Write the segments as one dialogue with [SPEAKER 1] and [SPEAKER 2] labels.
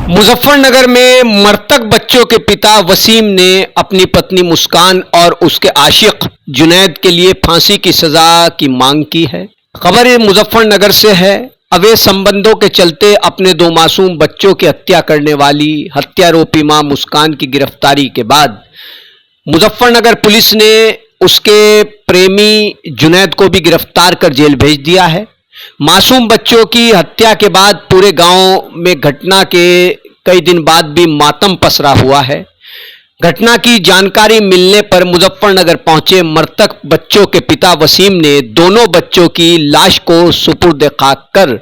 [SPEAKER 1] मुजफ्फरनगर में मृतक बच्चों के पिता वसीम ने अपनी पत्नी मुस्कान और उसके आशिक जुनैद के लिए फांसी की सजा की मांग की है। खबर ये मुजफ्फरनगर से है। अवैध संबंधों के चलते अपने दो मासूम बच्चों की हत्या करने वाली हत्यारोपी मां मुस्कान की गिरफ्तारी के बाद मुजफ्फरनगर पुलिस ने उसके प्रेमी जुनैद को भी गिरफ्तार कर जेल भेज दिया है। मासूम बच्चों की हत्या के बाद पूरे गांव में घटना के कई दिन बाद भी मातम पसरा हुआ है। घटना की जानकारी मिलने पर मुजफ्फरनगर पहुंचे मृतक बच्चों के पिता वसीम ने दोनों बच्चों की लाश को सुपुर्द खाक कर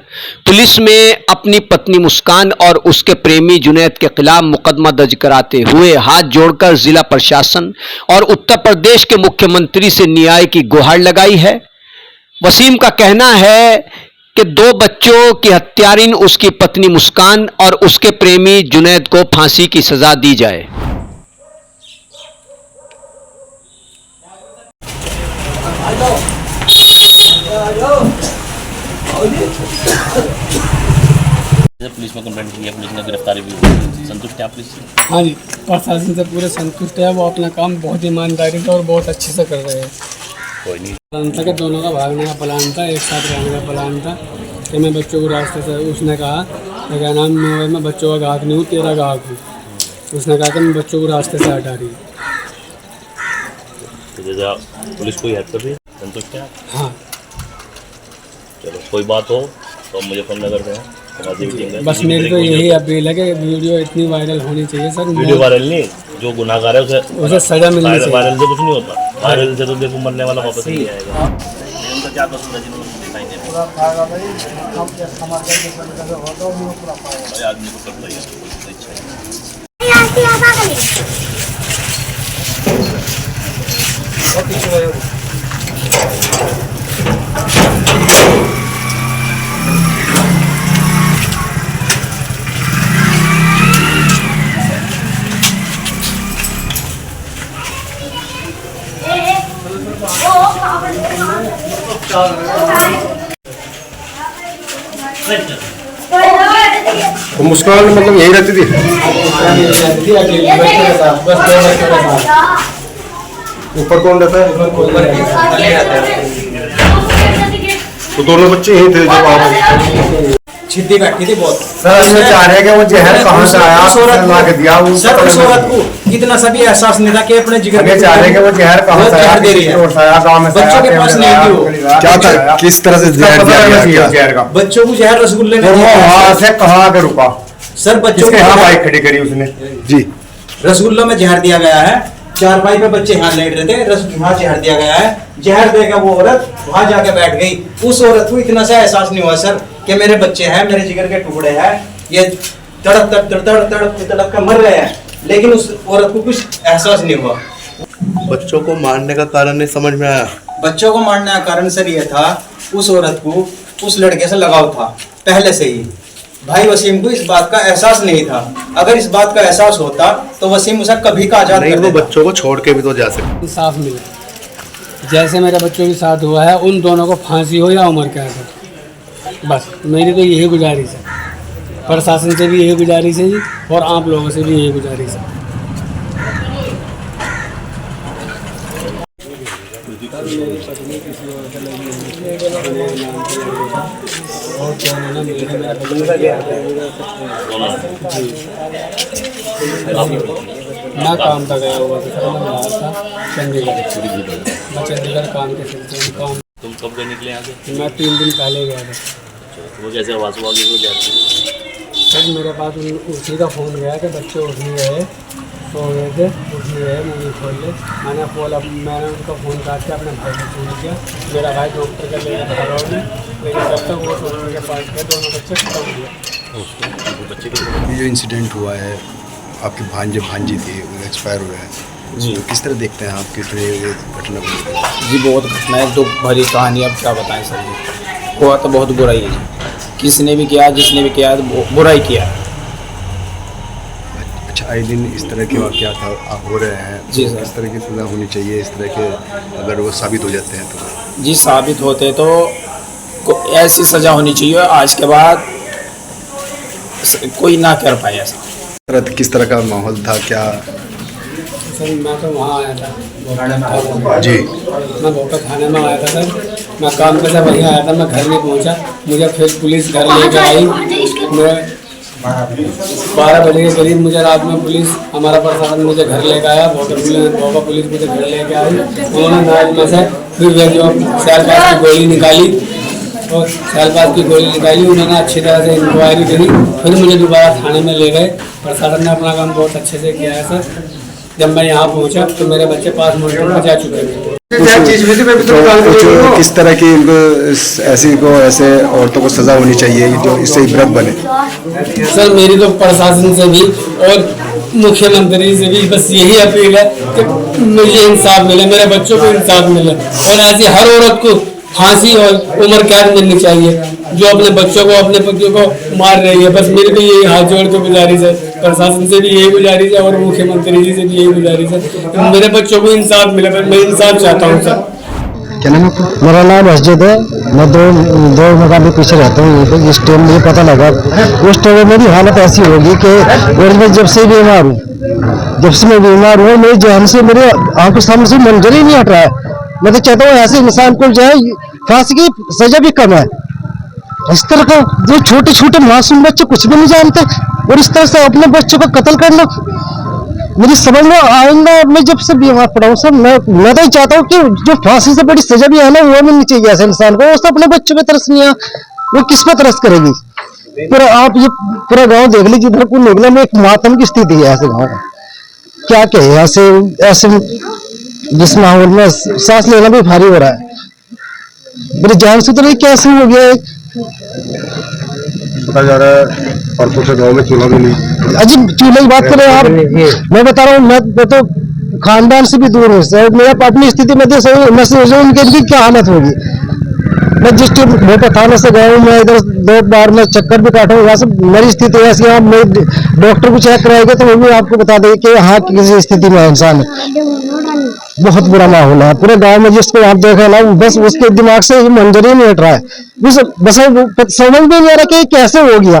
[SPEAKER 1] पुलिस में अपनी पत्नी मुस्कान और उसके प्रेमी जुनैद के खिलाफ मुकदमा दर्ज कराते हुए हाथ जोड़कर जिला प्रशासन और उत्तर प्रदेश के मुख्यमंत्री से न्याय की गुहार लगाई है। वसीम का कहना है कि दो बच्चों की हत्यारिन उसकी पत्नी मुस्कान और उसके प्रेमी जुनैद को फांसी की सजा दी जाए।
[SPEAKER 2] पुलिस में कंप्लेंट की है, पुलिस ने गिरफ्तारी भी हुई, संतुष्ट है आप पुलिस से?
[SPEAKER 3] हाँ जी, प्रशासन से पूरे संतुष्ट है। वो अपना काम बहुत ईमानदारी से और बहुत अच्छे से कर रहे हैं।
[SPEAKER 2] कोई नहीं
[SPEAKER 3] प्लान था कि दोनों का भागने का प्लान था, एक साथ रहने का प्लान था कि मैं बच्चों को रास्ते से, उसने कहा क्या नाम, मैं बच्चों का गाहक नहीं हूँ, तेरा गाहक हूँ। उसने कहा कि मैं बच्चों को रास्ते से हटा रही हूँ।
[SPEAKER 2] तो जैसे पुलिस कोई हेल्प कर रही है, संतुष्ट है आप?
[SPEAKER 3] हाँ,
[SPEAKER 2] चलो कोई बात हो तो मुजफ्फरनगर में
[SPEAKER 3] बस मेरी तो यही अपील है कि वीडियो इतनी वायरल होनी चाहिए सर।
[SPEAKER 2] वीडियो वायरल नहीं, जो गुनाहगार है
[SPEAKER 3] उसे सजा मिलनी चाहिए।
[SPEAKER 2] वायरल से कुछ नहीं होता, वायरल से तो देखो मरने वाला वापस नहीं आएगा। उनका क्या कसूर है जिन्होंने दिखाई दे आदमी को करता ही
[SPEAKER 4] तो मुस्कान मतलब यही रहती थी, ऊपर कौन रहता है? तो दोनों बच्चे यही थे जब आप
[SPEAKER 5] छिद्दी बैठी थी बहुत।
[SPEAKER 4] सर ये चाह रहे हैं कि वो जहर कहाँ से आया, ला के दिया
[SPEAKER 5] सर उस औरत को इतना सा भी एहसास नहीं था कि अपने जिगर
[SPEAKER 4] में चाह रहे हैं कि वो जहर कहाँ से आया,
[SPEAKER 5] दे रही है
[SPEAKER 4] गांव में
[SPEAKER 5] बच्चों के पास नहीं थी वो।
[SPEAKER 4] क्या था, किस तरह से जहर दिया जहर का?
[SPEAKER 5] बच्चों को जहर रसगुल्ले में
[SPEAKER 4] वहां से कहाँ आके रुका
[SPEAKER 5] सर? बच्चों के
[SPEAKER 4] यहाँ बाइक खड़ी करी उसने जी,
[SPEAKER 5] रसगुल्लों में जहर दिया गया है। चारपाई पे बच्चे यहाँ लेट रहे थे, वहाँ जहर दिया गया है। जहर देकर वो औरत वहां जाके बैठ गई। उस औरत को इतना सा एहसास नहीं हुआ सर कि मेरे बच्चे हैं, मेरे जिगर के टुकड़े हैं, ये तड़प तड़प तड़प तड़प तड़प कर मर रहे हैं, लेकिन उस औरत को कुछ एहसास नहीं हुआ।
[SPEAKER 6] बच्चों को मारने का कारण नहीं समझ में आया।
[SPEAKER 5] बच्चों को मारने का कारण सर ये था, उस औरत को उस लड़के से लगाव था पहले से ही। भाई वसीम को इस बात का एहसास नहीं था। अगर इस बात का एहसास होता तो वसीम उसे कभी का आजाद
[SPEAKER 6] नहीं,
[SPEAKER 5] कर
[SPEAKER 6] वो
[SPEAKER 5] देता।
[SPEAKER 6] बच्चों को छोड़ के भी तो जा सकते।
[SPEAKER 3] इंसाफ मिले, जैसे मेरे बच्चों के साथ हुआ है, उन दोनों को फांसी हो या उम्र कैद हो। बस मेरी तो यही गुजारिश है, प्रशासन से भी यही गुजारिश है जी, और आप लोगों से भी यही गुजारिश है। मैं काम था गया हुआ था, मैं बाहर था चंडीगढ़। मैं चंडीगढ़ काम के सिलसिले में काम।
[SPEAKER 2] तुम कब गए निकले यहाँ से?
[SPEAKER 3] मैं 3 दिन पहले गया था।
[SPEAKER 2] वो कैसे आवाज़ हुआ कि वो
[SPEAKER 3] सर मेरे पास उसी का फ़ोन गया कि बच्चे उठ नहीं गए, सो गए थे, उठ नहीं गए, मूवी खोल ले। मैंने उनका फ़ोन काट के अपने भाई को फ़ोन किया। मेरा भाई डॉक्टर का लेकर भागा उन्हें, लेकिन जब तक वो डॉक्टर के पास गए दोनों बच्चे खत्म हो गए।
[SPEAKER 6] ये जो इंसिडेंट हुआ है, आपके भांजी थी, वो एक्सपायर हुए हैं जी, तो किस तरह देखते हैं आप, किस तरह ये घटना को?
[SPEAKER 7] जी बहुत घटना है, तो भरी कहानी, अब क्या बताएं सर जी। हुआ तो बहुत बुराई है जी, किसने भी किया, जिसने भी किया तो बुराई किया।
[SPEAKER 6] अच्छा, आए दिन इस तरह के वाक़यात आप हो रहे हैं
[SPEAKER 7] जी सर।
[SPEAKER 6] इस तरह की सज़ा होनी चाहिए, इस तरह के अगर वो साबित हो जाते हैं तो?
[SPEAKER 7] जी साबित होते तो ऐसी सज़ा होनी चाहिए आज के बाद कोई ना कर पाए ऐसा।
[SPEAKER 6] किस तरह का माहौल था, क्या?
[SPEAKER 3] सर मैं तो वहाँ आया था भोपाल
[SPEAKER 6] जी।
[SPEAKER 3] मैं भोपाल थाने में आया था सर। मैं काम पे से वहीं आया था, मैं घर नहीं पहुँचा। मुझे फिर पुलिस घर लेके आई। मैं 12 बजे के करीब मुझे रात में पुलिस, हमारा प्रशासन मुझे घर लेके आया। भोपाल पुलिस मुझे घर लेके आई। उन्होंने नाक में से फिर जो सैलपास की गोली निकाली और सैलपास की गोली निकाली। उन्होंने अच्छी तरह से इंक्वायरी करी, फिर मुझे दोबारा थाने में ले गए। प्रशासन ने अपना काम बहुत अच्छे से किया है सर। जब मैं यहाँ पहुँचा तो मेरे बच्चे पास मोटर पर जा चुके थे।
[SPEAKER 6] तो किस तरह की इनको ऐसे औरतों को सजा होनी चाहिए जो इससे इबरत बने?
[SPEAKER 3] सर मेरी तो प्रशासन से भी और मुख्यमंत्री से भी बस यही अपील है कि मुझे इंसाफ मिले, मेरे बच्चों को इंसाफ मिले और ऐसी हर औरत को फांसी और उम्र कैद मिलनी चाहिए जो अपने बच्चों को, अपने पतियों को मार रही है। बस मेरी भी यही हाथ जोड़ के गुजारिश है, प्रशासन से भी यही गुजारिश है और मुख्यमंत्री जी से भी यही गुजारिश है कि मेरे बच्चों को इंसाफ मिले। मैं इंसाफ चाहता हूँ सर।
[SPEAKER 6] क्या नाम है?
[SPEAKER 8] मेरा नाम मस्जिद है। मैं दो मकान के पीछे रहता हूँ। यहीं पे जिस टाइम मुझे पता लगा उस टाइम मेरी हालत ऐसी होगी कि और मैं जब से बीमार हूँ, मेरी जान से मेरे आंखों सामने से मंजर ही नहीं हट रहा है। मैं तो चाहता हूँ ऐसे इंसान को जो है फांसी की सजा भी कम है। इस तरह का जो छोटे छोटे मासूम बच्चे कुछ भी नहीं जानते और इस तरह से अपने बच्चों को कत्ल करना मेरी समझ में आएगा। मैं जब से बीमार पड़ा हूँ सर, मैं तो चाहता हूँ कि जो फांसी से बड़ी सजा भी है ना वो मिलनी चाहिए ऐसे इंसान को। उससे अपने बच्चों पे तरस नहीं है, वो किस पे तरस करेगी? पूरा आप ये पूरा गांव देख लीजिए, इधर को निकला में एक मातम की स्थिति है ऐसे गाँव। क्या कहे ऐसे जिस माहौल में सांस लेना भी भारी हो रहा है। मेरी जान से तो नहीं कैसे हो गया।
[SPEAKER 4] पता जा रहा है परसों से गाँव में चूल्हा भी नहीं।
[SPEAKER 8] अजी चूल्हे की बात करें आप, मैं बता रहा हूँ मैं तो खानदान से भी दूर हूँ सर। मेरा अपनी स्थिति में मैं सोच रहा हूँ उनके भी क्या हालत होगी। मैं जिस टाइम भोपाल थाने से गया हूँ, मैं इधर 2 बार में चक्कर भी काटा हूँ। वैसे मेरी स्थिति ऐसी है, मैं डॉक्टर को चेक कराएंगे तो वो भी आपको बता देंगे कि हाँ किसी स्थिति में इंसान है। बहुत बुरा माहौल है पूरे गांव में। जिसको आप देख रहे ना बस उसके दिमाग से ये मंजर ही नहीं हट रहा है। बस समझ में नहीं आ रहा कि कैसे हो गया।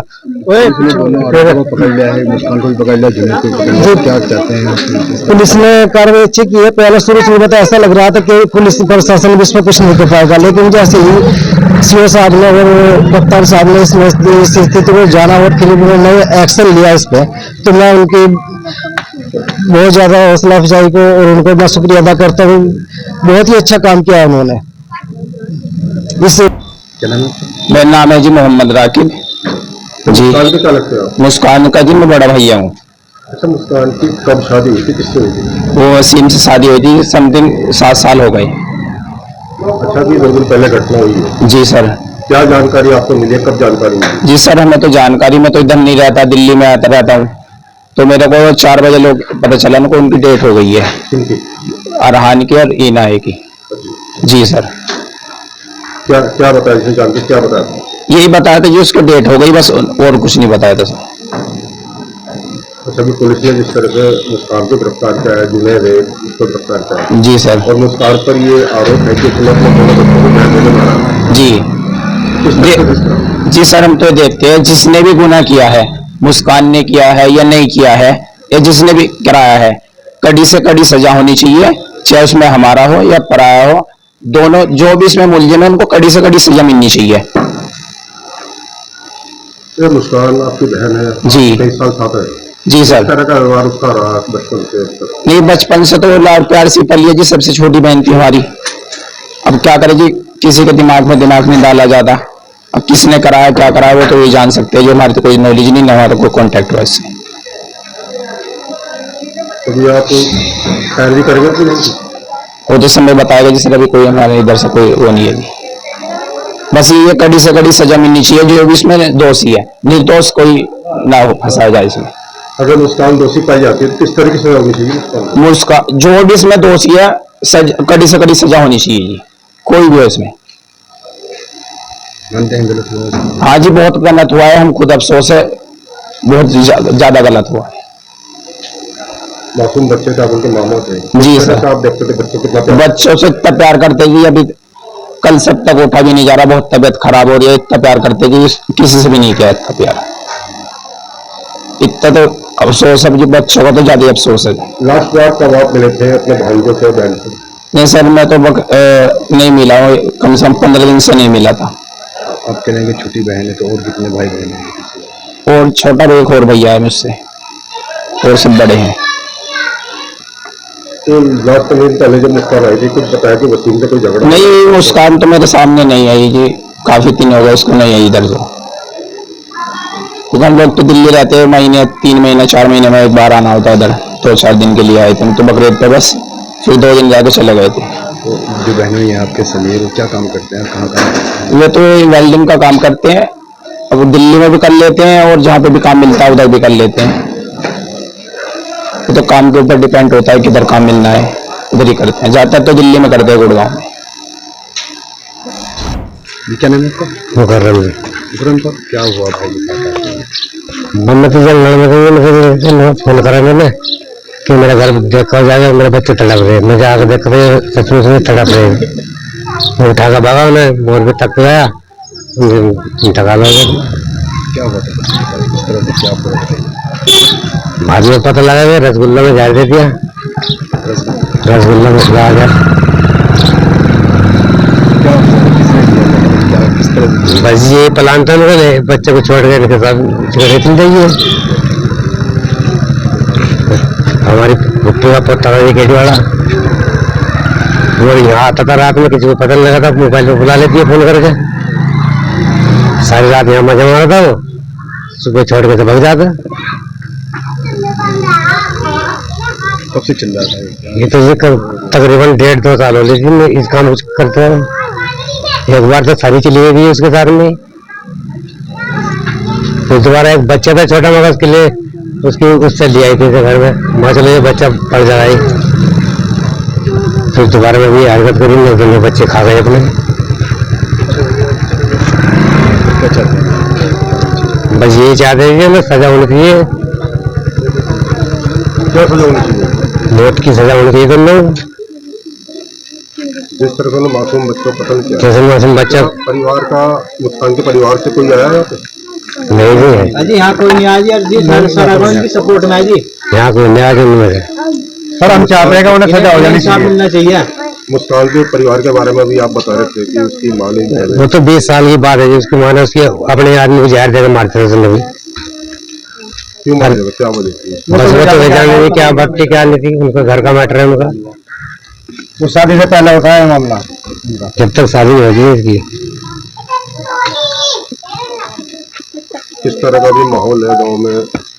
[SPEAKER 6] पकड़ लिया है, मुस्कान को भी पकड़ लिया, जुनैद को भी पकड़ लिया। क्या चाहते हैं?
[SPEAKER 8] पुलिस ने कार्रवाई अच्छी की है। पहले शुरू में तो ऐसा लग रहा था कि पुलिस प्रशासन भी इसमें कुछ नहीं कर पाएगा, लेकिन जैसे ही सीओ साहब ने और कप्तान साहब ने इस स्थिति को जाना और फिर उन्होंने एक्शन लिया इस पे, तो मैं उनकी बहुत ज्यादा हौसला अफजाई को और उनको मैं शुक्रिया अदा करता हूँ। बहुत ही अच्छा काम किया उन्होंने। इससे
[SPEAKER 7] मेरा नाम है जी मोहम्मद राकिब जी।
[SPEAKER 4] क्या लगता है?
[SPEAKER 7] मुस्कान का जी मैं बड़ा भैया हूँ।
[SPEAKER 4] अच्छा, मुस्कान की कब शादी हुई थी, किससे हुई थी?
[SPEAKER 7] वो वसीम से शादी हुई थी, समथिंग 7 साल हो गए।
[SPEAKER 4] अच्छा, अभी 2 दिन पहले घटना हुई है।
[SPEAKER 7] जी सर।
[SPEAKER 4] क्या जानकारी आपको मिली है, कब जानकारी मिली?
[SPEAKER 7] जी सर, हमें तो जानकारी में तो इधर नहीं रहता, दिल्ली में आता रहता हूँ। तो मेरे को 4 बजे लोग पता चला उनको उनकी डेथ हो गई है।
[SPEAKER 4] किनकी?
[SPEAKER 7] अरहान की और ईना की। जी सर।
[SPEAKER 4] क्या बताया इसने जान के, क्या बताया?
[SPEAKER 7] यही बताया था जी उसकी डेथ हो गई, बस और कुछ नहीं बताया था सर।
[SPEAKER 4] अच्छा, अभी पुलिस ने जिस तरह से मुस्कान को गिरफ्तार किया है, जुनैद है उसको गिरफ्तार किया है।
[SPEAKER 7] जी सर।
[SPEAKER 4] और मुस्कान पर ये आरोप है कि उसने अपने दोनों बच्चों को जान देने मारा।
[SPEAKER 7] जी जी सर, हम तो देखते हैं जिसने भी गुनाह किया है, मुस्कान ने किया है या नहीं किया है, या जिसने भी कराया है, कड़ी से कड़ी सजा होनी चाहिए, चाहे उसमें हमारा हो या पराया हो। दोनों जो भी इसमें मुलजिम है उनको कड़ी से कड़ी सजा मिलनी चाहिए।
[SPEAKER 4] ये मुस्कान आपकी बहन है
[SPEAKER 7] जी।
[SPEAKER 4] 23 साल साथ है।
[SPEAKER 7] जी सर।
[SPEAKER 4] किस तरह का व्यवहार उसका रहा बचपन से?
[SPEAKER 7] नहीं, बचपन से तो लाड प्यार से पली है जी, सबसे छोटी बहन थी हमारी। अब क्या करे जी, किसी के दिमाग में डाला जाता। अब किसने कराया क्या कराया वो तो ये जान सकते हैं, जो हमारे तो कोई नॉलेज नहीं, ना हमारा कोई कॉन्टेक्ट हुआ इससे।
[SPEAKER 4] अभी आप पैरवी करेंगे कि नहीं?
[SPEAKER 7] वो तो समय बताएगा जी सर, अभी कोई हमारे इधर से कोई वो नहीं है जी। बस ये कड़ी से कड़ी सजा मिलनी चाहिए, जो भी इसमें दोषी है, निर्दोष कोई ना हो फंसाया जाए इसमें।
[SPEAKER 4] अगर मुस्कान दोषी पाई जाती है तो किस तरह की सजा होनी चाहिए?
[SPEAKER 7] मुस्कान जो भी इसमें दोषी है कड़ी से कड़ी सजा होनी चाहिए जी, कोई भी हो इसमें।
[SPEAKER 6] मानते हैं गलत हुआ?
[SPEAKER 7] हाँ जी, बहुत गलत हुआ है, हम खुद अफसोस है, बहुत ज्यादा गलत हुआ है।
[SPEAKER 4] मासूम बच्चे थे, आप उनके मामा थे।
[SPEAKER 7] जी सर।
[SPEAKER 4] आप देखते थे बच्चों कितना प्यार?
[SPEAKER 7] बच्चों से इतना प्यार करते कि अभी कल से तक उठा भी नहीं जा रहा, बहुत तबीयत खराब हो रही है। इतना प्यार करते कि किसी से भी नहीं किया इतना प्यार। इतना तो अफसोस है, जो बच्चों का तो ज्यादा अफसोस है।
[SPEAKER 4] लास्ट बार कब आप मिले थे अपने भाइयों से बहन से?
[SPEAKER 7] नहीं सर, मैं तो नहीं मिला हूँ, कम से कम 15 दिन से नहीं मिला था।
[SPEAKER 6] आप कह रहे हैं कि छोटी बहन है, तो और कितने भाई बहन हैं?
[SPEAKER 7] और छोटा एक और भैया है मुझसे, और सब बड़े हैं।
[SPEAKER 4] तो लास्ट 15 दिन पहले जब मुस्कान आई थी, कुछ बताया कि वसीम से कोई झगड़ा?
[SPEAKER 7] नहीं, मुस्कान तो मेरे सामने नहीं आई जी, काफी दिन हो गए उसको नहीं आई इधर से। क्योंकि हम लोग तो दिल्ली रहते हैं, महीने 3 महीने 4 महीने में एक बार आना होता है इधर, 2-4 दिन के लिए आए थे हम तो बकरीद पे बस, फिर 2 दिन जाके चले गए थे।
[SPEAKER 6] तो जो बहनें हैं आपके समीर, वो क्या काम करते हैं, कहाँ काम करते हैं?
[SPEAKER 7] वे तो वेल्डिंग का काम करते हैं, अब दिल्ली में भी कर लेते हैं और जहाँ पे भी काम मिलता है उधर भी कर लेते हैं। तो काम के ऊपर डिपेंड होता है किधर काम मिलना है, उधर ही करते हैं। ज्यादातर तो दिल्ली में करते हैं, गुड़गांव में।
[SPEAKER 6] क्या नाम है आपका?
[SPEAKER 8] मुकर्रम
[SPEAKER 6] मुकर्रम साहब, क्या हुआ भाई के साथ?
[SPEAKER 8] मम्मी तो जब लड़ने फोन करा मैंने कि मेरा घर देखा जाएगा, मेरे बच्चे तड़प रहे, मैं जाकर देख रहे सचमुच में तड़प रहे। मैं उठा कर भागा, उन्हें मोर भी तक गया, ढका लो।
[SPEAKER 6] क्या हुआ था बच्चे के साथ? किस तरह से, क्या पूरा बताइए।
[SPEAKER 8] बाद में पता लगा कि रसगुल्ला में झाड़ दे दिया, रसगुल्ला में सुधा आ गया।
[SPEAKER 6] क्या हुआ? किसने किया? क्या, किस तरह से?
[SPEAKER 8] बस ये प्लान था उनका, बच्चे को छोड़ के इनके साथ सिगरेट चल जाइए। हमारी भुट्टी का पोता था ये केड़ी वाला, वो यहाँ आता था रात में, किसी को पता नहीं लगा था, मोबाइल पे बुला लेती है फोन करके। सारी रात यहाँ मजा मारा था वो, सुबह छोड़ के तो भाग जाता।
[SPEAKER 6] कब से चल रहा था
[SPEAKER 8] ये तो ये तकरीबन 1.5-2 साल हो लेकिन इस काम करते हैं। एक बार तो सारी चली गई उसके साथ में, फिर दोबारा एक बच्चा था छोटा मगर उसके लिए उसकी उससे ले आई थी घर में, वहाँ चले बच्चा पड़ जाए। फिर दोबारा में भी हरकत करी, दोनों बच्चे खा गए अपने।
[SPEAKER 6] क्या चाहते हैं?
[SPEAKER 8] बस यही चाहते हैं कि हमें सजा होनी चाहिए,
[SPEAKER 4] क्या सजा होनी चाहिए?
[SPEAKER 8] मौत की सजा होनी चाहिए दोनों।
[SPEAKER 4] जिस तरह से उन्होंने मासूम बच्चों को कत्ल किया,
[SPEAKER 8] जैसे मासूम बच्चा
[SPEAKER 4] परिवार का, मुस्कान के परिवार से कोई आया है?
[SPEAKER 8] नहीं भी है
[SPEAKER 5] जी, यहाँ कोई नहीं आ जी, सारा की सपोर्ट में है जी।
[SPEAKER 8] यहाँ कोई नहीं आगे मिले।
[SPEAKER 3] सर हम चाहते हैं कि उन्हें सजा हो जानी चाहिए।
[SPEAKER 5] मिलना चाहिए।
[SPEAKER 4] मुस्कान के परिवार के बारे में भी आप बता रहे थे कि उसकी मां ने,
[SPEAKER 8] वो तो 20 साल की बात है जी, उसकी माँ ने उसके अपने आदमी को जहर देकर मारते थे उसने भी।
[SPEAKER 4] क्यों मारे? क्या वजह थी?
[SPEAKER 8] बस वो तो जाने नहीं क्या बात थी क्या नहीं थी, उनका घर का मैटर है उनका।
[SPEAKER 3] वो शादी से पहले होता है मामला,
[SPEAKER 8] जब तक शादी नहीं होगी इसकी।
[SPEAKER 4] किस तरह का भी माहौल है गांव में,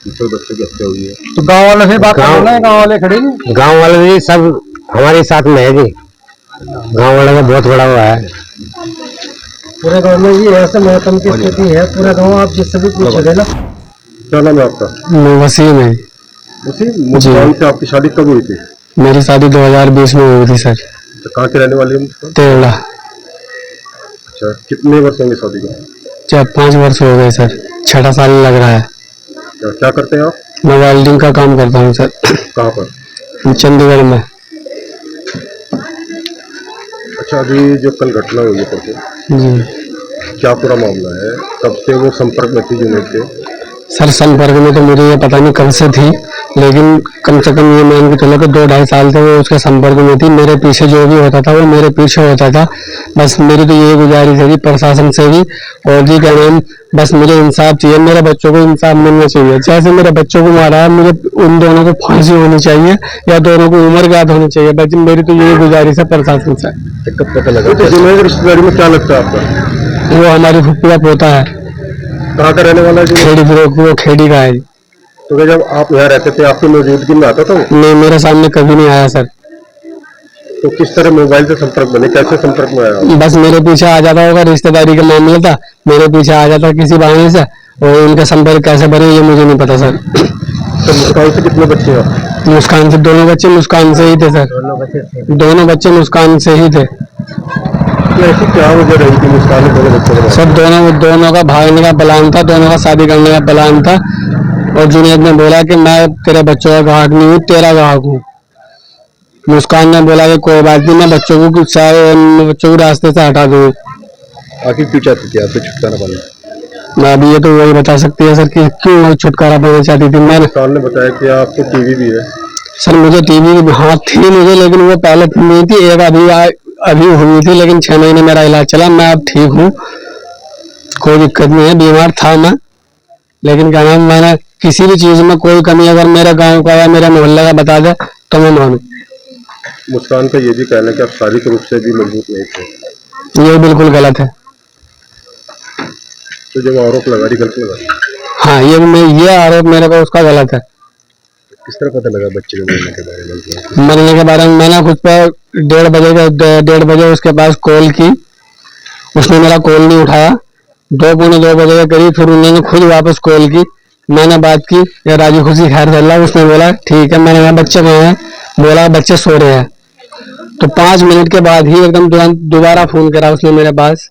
[SPEAKER 4] जिससे बच्चे की हत्या हुई है?
[SPEAKER 3] तो गांव वालों से बात करो ना, गांव वाले खड़े नहीं।
[SPEAKER 8] गाँव वाले भी सब हमारे साथ में है जी, गाँव वाले का बहुत बड़ा हुआ है। पूरे गाँव में ये ऐसे मौसम की स्थिति है, पूरा गाँव आप जिससे भी पूछोगे ना।
[SPEAKER 4] क्या नाम है आपका?
[SPEAKER 8] वसीम है।
[SPEAKER 4] मुस्कान से आपकी शादी कब हुई थी?
[SPEAKER 8] मेरी शादी 2020 में हुई थी सर।
[SPEAKER 4] तो कहाँ के रहने वाली है मुस्कान?
[SPEAKER 8] तेवड़ा।
[SPEAKER 4] अच्छा, कितने वर्ष होंगे शादी को?
[SPEAKER 8] 4-5 वर्ष हो गए सर, 6 साल लग रहा है।
[SPEAKER 4] क्या करते हैं आप?
[SPEAKER 8] मैं वेल्डिंग का काम करता हूँ सर।
[SPEAKER 4] कहाँ पर?
[SPEAKER 8] चंडीगढ़ में।
[SPEAKER 4] अच्छा, अभी जो कल घटना हुई है परसों,
[SPEAKER 8] जी
[SPEAKER 4] क्या पूरा मामला है? कब से वो संपर्क में थी जुनैद के?
[SPEAKER 8] सर संपर्क में तो मुझे ये पता नहीं कब से थी, लेकिन कम से कम ये मान के चलो कि 2-2.5 साल से वो उसके संपर्क में थी। मेरे पीछे जो भी होता था वो मेरे पीछे होता था। बस मेरी तो यही गुजारिश है प्रशासन से भी, और जी क्या नाम, बस मुझे इंसाफ चाहिए, मेरे बच्चों को इंसाफ मिलना चाहिए। जैसे मेरे बच्चों को मारा है, मुझे उन दोनों को फांसी होनी चाहिए या दोनों को उम्र कैद होनी चाहिए। बस मेरी तो यही गुजारिश है प्रशासन से।
[SPEAKER 6] कब पता लगा?
[SPEAKER 4] तो जुनैद रिश्तेदारी में क्या लगता है आपका?
[SPEAKER 8] वो हमारी फुप्पी का पोता है।
[SPEAKER 4] कहाँ का रहने वाला है जुनैद?
[SPEAKER 8] खेड़ी फिरोग, वो खेड़ी का है।
[SPEAKER 4] तो जब आप यहाँ रहते थे, आपकी मौजूदगी में आता था वो?
[SPEAKER 8] नहीं, मेरे सामने कभी नहीं आया सर।
[SPEAKER 4] तो किस तरह मोबाइल से संपर्क बने, कैसे संपर्क में आया?
[SPEAKER 8] बस मेरे पीछे आ जाता होगा, रिश्तेदारी का मामला था, मेरे पीछे आ जाता किसी बहाने से, और उनका संपर्क कैसे बने ये मुझे नहीं पता सर।
[SPEAKER 4] तो मुस्कान से कितने बच्चे हैं?
[SPEAKER 8] मुस्कान से 2 बच्चे मुस्कान से ही थे सर, दोनों बच्चे मुस्कान से ही थे।
[SPEAKER 4] तो ऐसी क्या वजह रही थी मुस्कान ने दोनों बच्चों को?
[SPEAKER 8] सब दोनों का भागने का प्लान था, दोनों का शादी करने का प्लान था, और जुनैद ने बोला कि मैं तेरे बच्चों का ग्राहक नहीं हूँ, तेरा ग्राहक हूँ। मुस्कान ने बोला कि कोई बात नहीं, मैं बच्चों को रास्ते से हटा दूँ।
[SPEAKER 6] आखिर क्यों चाहती थी आपसे छुटकारा पाना?
[SPEAKER 3] मैं अभी ये तो वही बता सकती है सर कि क्यों छुटकारा पाना चाहती थी। मैंने
[SPEAKER 4] मुस्कान ने बताया कि आपको टीवी भी है।
[SPEAKER 3] सर मुझे टीवी हाँ थी मुझे, लेकिन वो पहले नहीं थी, एक अभी हुई थी, लेकिन 6 महीने मेरा इलाज चला, मैं अब ठीक हूँ, कोई दिक्कत नहीं है। बीमार था मैं, लेकिन क्या नाम, मैंने किसी भी चीज में कोई कमी अगर मेरे गांव का या मेरे मोहल्ले का बता दे तो मैं मानूं।
[SPEAKER 4] मुस्कान का ये भी कहना है कि आप शारीरिक रूप से भी मजबूत नहीं थे।
[SPEAKER 3] ये बिल्कुल गलत है।
[SPEAKER 4] तो जब आरोप लगा रही गलत लगा।
[SPEAKER 3] हाँ ये आरोप मेरे को उसका गलत है।
[SPEAKER 4] किस तरह पता लगा बच्चे के मरने के बारे में?
[SPEAKER 3] मरने के बारे में मैंने खुद पर 1:30 बजे उसके पास कॉल की, उसने मेरा कॉल नहीं उठाया। 2-2:45 बजे के करीब फिर उन्होंने खुद वापस कॉल की, मैंने बात की, या राजी खुशी खैर चल, उसने बोला ठीक है। मैंने कहा बच्चे कहाँ हैं? बोला बच्चे सो रहे हैं। तो 5 मिनट के बाद ही एकदम दोबारा फोन करा उसने मेरे पास।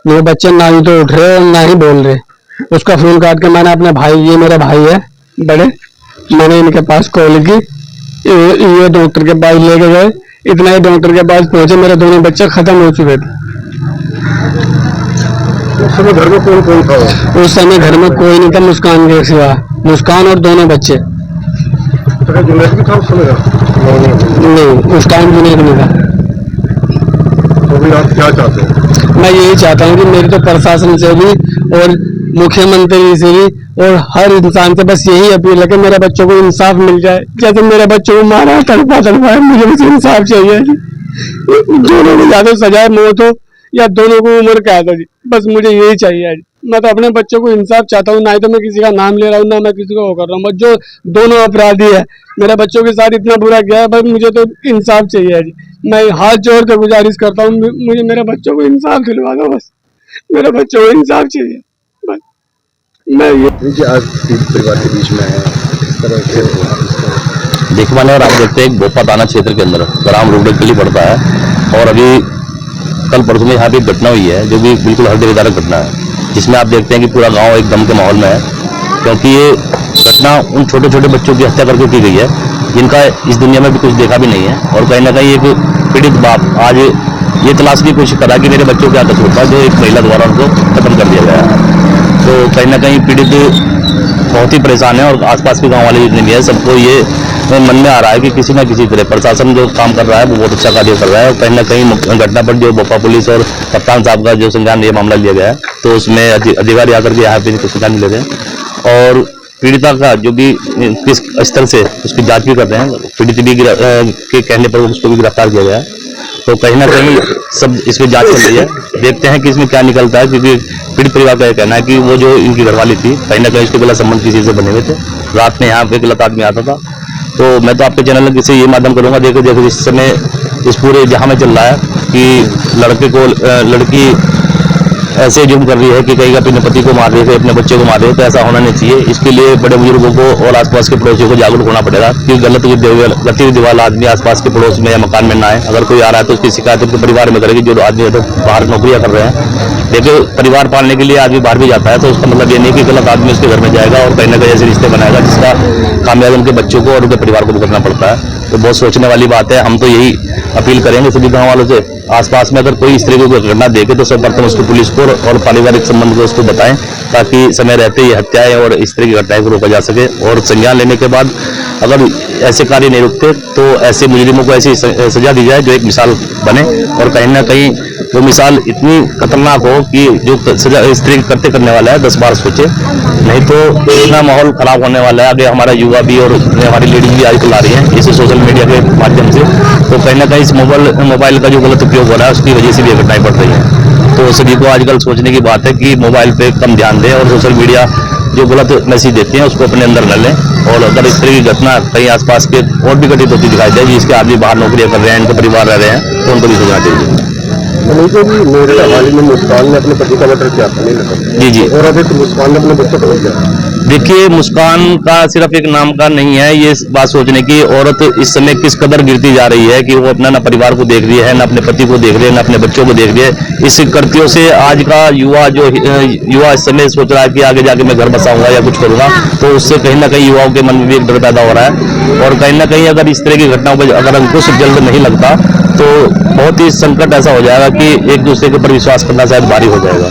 [SPEAKER 3] वो बच्चे ना ही तो उठ रहे और ना ही बोल रहे। उसका फोन काट के मैंने अपने भाई, ये मेरे भाई है बड़े, मैंने इनके पास कॉल की, ये डॉक्टर के पास लेके गए। इतना ही डॉक्टर के पास पहुंचे, मेरे दोनों बच्चे खत्म हो चुके थे।
[SPEAKER 4] उस समय घर में कौन कौन था?
[SPEAKER 3] उस समय घर में कोई नहीं था मुस्कान के सिवा, मुस्कान और दोनों बच्चे।
[SPEAKER 4] जुनैद भी था उस समय?
[SPEAKER 3] नहीं, उस टाइम जुनैद नहीं था।
[SPEAKER 4] तो अभी आप क्या चाहते हैं?
[SPEAKER 3] मैं यही चाहता हूँ कि मेरी तो प्रशासन से भी और मुख्यमंत्री से भी और हर इंसान से बस यही अपील है कि मेरे बच्चों को इंसाफ मिल जाए। जैसे मेरे बच्चों को मारा तड़पा मुझे बस इंसाफ चाहिए जी। दोनों को ज्यादा सजाए मौत हो या दोनों को उम्र कैद हो जी, बस मुझे यही चाहिए जी। मैं तो अपने बच्चों को इंसाफ चाहता हूँ, ना ही तो मैं किसी का नाम ले रहा हूँ, ना मैं किसी को वो कर रहा हूँ। बस जो दोनों अपराधी है मेरे बच्चों के साथ इतना बुरा किया है, बस मुझे तो इंसाफ चाहिए जी। मैं हाथ जोड़ कर गुजारिश करता हूँ, मुझे मेरे बच्चों को इंसाफ दिलवा दो, बस मेरे बच्चों को इंसाफ चाहिए। बस मैं ये
[SPEAKER 4] आज परिवार के बीच में है इस तरह से
[SPEAKER 2] देखने वाले, और आप देखते हैं भोपा थाना क्षेत्र के अंदर ग्राम रुगली पड़ता है, और अभी कल परसों में यहाँ पे एक घटना हुई है जो भी बिल्कुल हृदय विदारक घटना है, जिसमें आप देखते हैं कि पूरा गांव एक गम के माहौल में है, क्योंकि ये घटना उन छोटे छोटे बच्चों की हत्या करके की गई है जिनका इस दुनिया में भी कुछ देखा भी नहीं है। और कहीं ना कहीं एक पीड़ित बाप आज ये तलाश की कोशिश कर रहा है कि मेरे बच्चों क्या कसूर था जो एक महिला द्वारा उनको खत्म कर दिया गया है। तो कहीं ना कहीं पीड़ित बहुत ही परेशान है, और आसपास के गाँव वाले जितने भी है सबको ये मन में आ रहा है कि किसी न किसी तरह प्रशासन जो काम कर रहा है वो बहुत अच्छा कार्य कर रहा है। और कहीं ना कहीं घटना पर जो भोपा पुलिस और कप्तान साहब का जो संज्ञान ये मामला लिया गया है, तो उसमें अधिकारी आकर के यहाँ पे संज्ञान ले रहे हैं और पीड़िता का जो भी किस स्तर से उसकी जांच भी कर रहे हैं। पीड़ित भी के कहने पर उसको भी गिरफ्तार किया गया है। तो कहीं ना कहीं सब इसमें जांच चल रही है, देखते हैं कि इसमें क्या निकलता है, क्योंकि पीड़ित परिवार का यह कहना है कि वो जो इनकी घरवाली थी कहीं ना कहीं उसके गलत संबंध किसी से बने हुए थे। रात में यहाँ पे गलत आदमी आता था। तो मैं तो आपके चैनल से ये माध्यम करूंगा, देखो इस समय इस पूरे जहां में चल रहा है कि लड़के को लड़की ऐसे जुर्म कर रही है कि कहीं अपने पति को मार रही है, अपने बच्चे को मार रही है, तो ऐसा होना नहीं चाहिए। इसके लिए बड़े बुजुर्गों को और आसपास के पड़ोसियों को जागरूक होना पड़ेगा कि गलत गतिविधि वाला आदमी आसपास के पड़ोस में या मकान में ना आए। अगर कोई आ रहा है तो उसकी शिकायत उनके परिवार में करेगी। जो आदमी तो बाहर नौकरियां कर रहे हैं, देखिए परिवार पालने के लिए आदमी बाहर भी जाता है, तो उसका मतलब ये नहीं कि गलत आदमी उसके घर में जाएगा और कहीं ना कहीं ऐसे रिश्ते बनाएगा जिसका खामियाजा उनके बच्चों को और उनके परिवार को भुगतना पड़ता है। तो बहुत सोचने वाली बात है। हम तो यही अपील करेंगे सभी गाँव वालों से, आसपास में अगर कोई इस तरह की घटना देखे तो सर्वप्रथम उसको पुलिस को और पारिवारिक संबंध को उसको बताएं, ताकि समय रहते ये हत्याएं और इस तरह की घटनाएं को रोका जा सके। और संज्ञान लेने के बाद अगर ऐसे कार्य नहीं रुकते तो ऐसे मुजरिमों को ऐसी सजा दी जाए जो एक मिसाल बने, और कहीं ना कहीं वो मिसाल इतनी खतरनाक हो कि जो सजा इस तरह करने वाला है 10 बार सोचे, नहीं तो इतना माहौल खराब होने वाला है। आगे हमारा युवा भी और हमारी लेडीज भी आजकल आ रही है इसे सोशल मीडिया के माध्यम से, तो कहीं ना कहीं इस मोबाइल का जो गलत उपयोग हो रहा है उसकी वजह से भी घटनाएं बढ़ रही हैं। तो सभी को आजकल सोचने की बात है कि मोबाइल पे कम ध्यान दें और सोशल मीडिया जो गलत मैसेज देते हैं उसको अपने अंदर न लें। और अगर इस तरह की घटना कहीं आसपास के और भी घटित होती दिखाई दे, जिसके आदमी बाहर नौकरियां कर रहे हैं, इनके परिवार रह रहे हैं, तो उनको भी सोचना चाहिए।
[SPEAKER 4] मेरे हवाले में मुस्कान ने अपने पति का मर्डर किया था, नहीं लगा?
[SPEAKER 2] जी जी।
[SPEAKER 4] और अभी तो मुस्कान ने अपने बच्चों को किया।
[SPEAKER 2] देखिए मुस्कान का सिर्फ एक नाम का नहीं है, ये बात सोचने की औरत इस समय किस कदर गिरती जा रही है कि वो अपना ना परिवार को देख रही है, ना अपने पति को देख रही है, ना अपने बच्चों को देख रही है। इस कृत्यों से आज का युवा इस समय सोच रहा है कि आगे जाके मैं घर बसाऊंगा या कुछ करूंगा, तो उससे कहीं ना कहीं युवाओं के मन में भी एक डर पैदा हो रहा है। और कहीं ना कहीं अगर इस तरह की घटनाओं पर अगर अंकुश जल्द नहीं लगता तो बहुत ही संकट ऐसा हो जाएगा कि एक दूसरे के ऊपर विश्वास करना शायद भारी हो जाएगा।